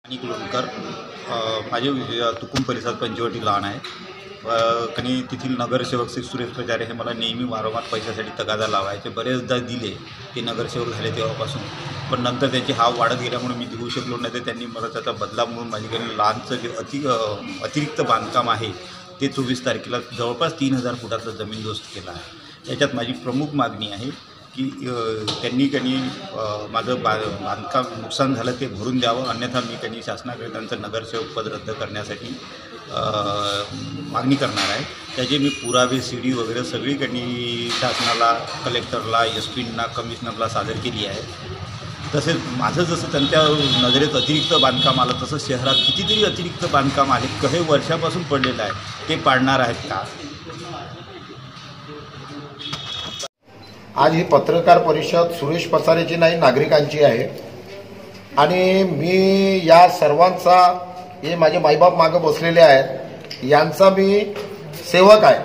आणि लोणकर माझे तुकुम परिसरात पंचवटी लहान आहे. कणी तेथील नगरसेवक श्री सुरेश प्रचारे हे मला नेहमी वारंवार पैशासाठी तगादा लावायचे. बरेचदा दिले, ते नगरसेवक झाले तेव्हापासून. पण नंतर त्यांची हाव वाढत गेल्यामुळे मी देऊ शकलो नाही. तर त्यांनी मला त्याचा बदला म्हणून माझ्याकडे लहानचं जे अतिरिक्त बांधकाम आहे ते 24 तारखेला जवळपास 3000 फुटाचं जमीनदोस्त केलं आहे. याच्यात माझी प्रमुख मागणी आहे की त्यांनी माझं बांधकाम नुकसान झालं ते भरून द्यावं, अन्यथा मी शासनाकडे त्यांचं नगरसेवक पद रद्द करण्यासाठी मागणी करणार आहे. त्याचे मी पुरावे CD वगैरे सगळी शासनाला, कलेक्टरला, SP-ना, कमिशनरला सादर केली आहे. तसेच माझं जसं त्यांच्या नजरेत अतिरिक्त बांधकाम आलं तसं शहरात कितीतरी अतिरिक्त बांधकाम आले, काही वर्षापासून पडलेलं आहे, ते पाडणार आहेत का? आज ही पत्रकार परिषद सुरेश पचारेची नाही, नागरिकांची आहे. आणि मी या सर्वांचा, हे माझे माईबाप मागं बसलेले आहेत, यांचा मी सेवक आहे.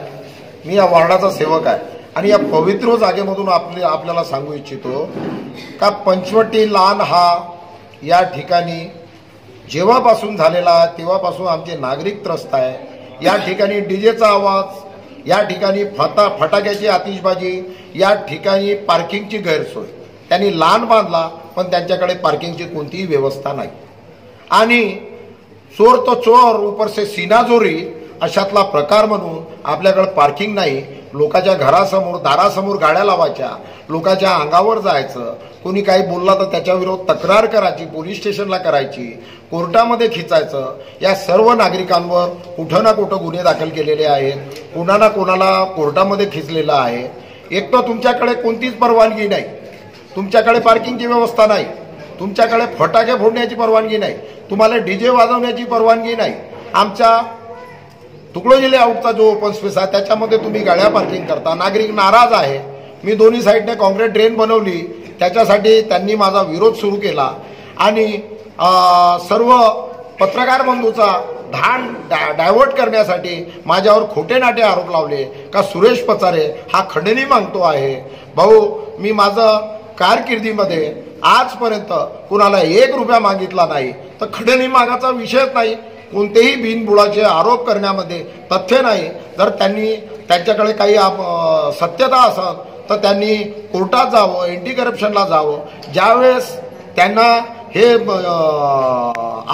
मी या वार्डाचा सेवक आहे. आणि या पवित्र जागेमधून आपल्याला सांगू इच्छितो का पंचवटी लहान हा या ठिकाणी जेव्हापासून झालेला तेव्हापासून आमचे नागरिक त्रस्त आहे. या ठिकाणी डीजेचा आवाज, या ठिकाणी फटाक्याची आतिषबाजी, या ठिकाणी पार्किंगची गैरसोय. त्यांनी लहान बांधला पण त्यांच्याकडे पार्किंगची कोणतीही व्यवस्था नाही. आणि चोर तो चोर ऊपर से सीनाजोरी अशातला प्रकार म्हणून आपल्याकडे पार्किंग नाही. लोकांच्या घरासमोर, दारासमोर गाड्या लावायच्या, लोकांच्या अंगावर जायचं, कोणी काही बोलला तर त्याच्याविरोधात तक्रार करायची, पोलीस स्टेशनला करायची, कोर्टामध्ये खिचायचं. या सर्व नागरिकांवर कुठं ना कुठं गुन्हे दाखल केलेले आहेत, कोणा ना कोणाला कोर्टामध्ये खिचलेलं आहे. एक तर तुमच्याकडे कोणतीच परवानगी नाही, तुमच्याकडे पार्किंगची व्यवस्था नाही, तुमच्याकडे फटाके फोडण्याची परवानगी नाही, तुम्हाला डीजे वाजवण्याची परवानगी नाही. आमच्या तुकडोजी लेआउटचा जो ओपन स्पेस आहे त्याच्यामध्ये तुम्ही गाड्या पार्किंग करता. नागरिक नाराज आहे. मी दोन्ही साईडने कॉन्क्रीट ड्रेन बनवली, त्याच्यासाठी त्यांनी माझा विरोध सुरू केला. आणि सर्व पत्रकार बंधूचा धान डायव्हर्ट करण्यासाठी माझ्यावर खोटे नाटे आरोप लावले का सुरेश पचारे हा खंडणी मागतो आहे. भाऊ, मी माझं कारकिर्दीमध्ये आजपर्यंत कुणाला 1 रुपया मागितला नाही, तर खंडणी मागाचा विषयच नाही. कोणतेही बिनबुडाचे आरोप करण्यामध्ये तथ्य नाही. जर त्यांनी त्यांच्याकडे काही सत्यता असत तर त्यांनी कोर्टात जावं, अँटी करप्शनला जावं. ज्यावेळेस त्यांना हे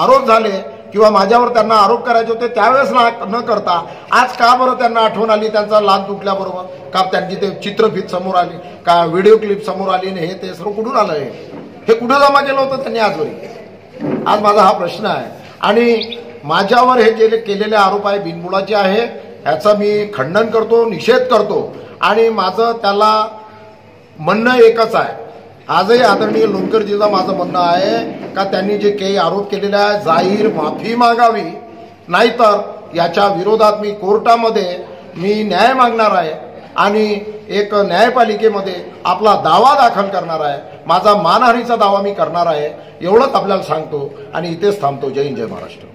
आरोप झाले किंवा माझ्यावर त्यांना आरोप करायचे होते त्यावेळेस न करता आज का बरं त्यांना आठवण आली त्यांचा लाद तुटल्याबरोबर? का त्यांची ते चित्रफित समोर आली, का व्हिडिओ क्लिप समोर आली, हे ते सर्व कुठून आलं? हे कुठं जमा केलं होतं त्यांनी आजवरी? आज माझा हा प्रश्न आहे. आणि माझ्यावर हे केलेले आरोप आहे बिनबुडाचे आहे, ह्याचं मी खंडन करतो, निषेध करतो. आणि माझं त्याला म्हणणं एकच आहे. आजही आदरणीय लोणकरजीचं माझं म्हणणं आहे का त्यांनी जे काही आरोप केलेले आहे जाहीर माफी मागावी, नाहीतर याच्या विरोधात मी कोर्टामध्ये न्याय मागणार आहे आणि एक न्यायपालिकेमध्ये आपला दावा दाखल करणार आहे. माझा मानहानीचा दावा मी करणार आहे. एवढंच आपल्याला सांगतो आणि इथेच थांबतो. जय हिंद, जय महाराष्ट्र.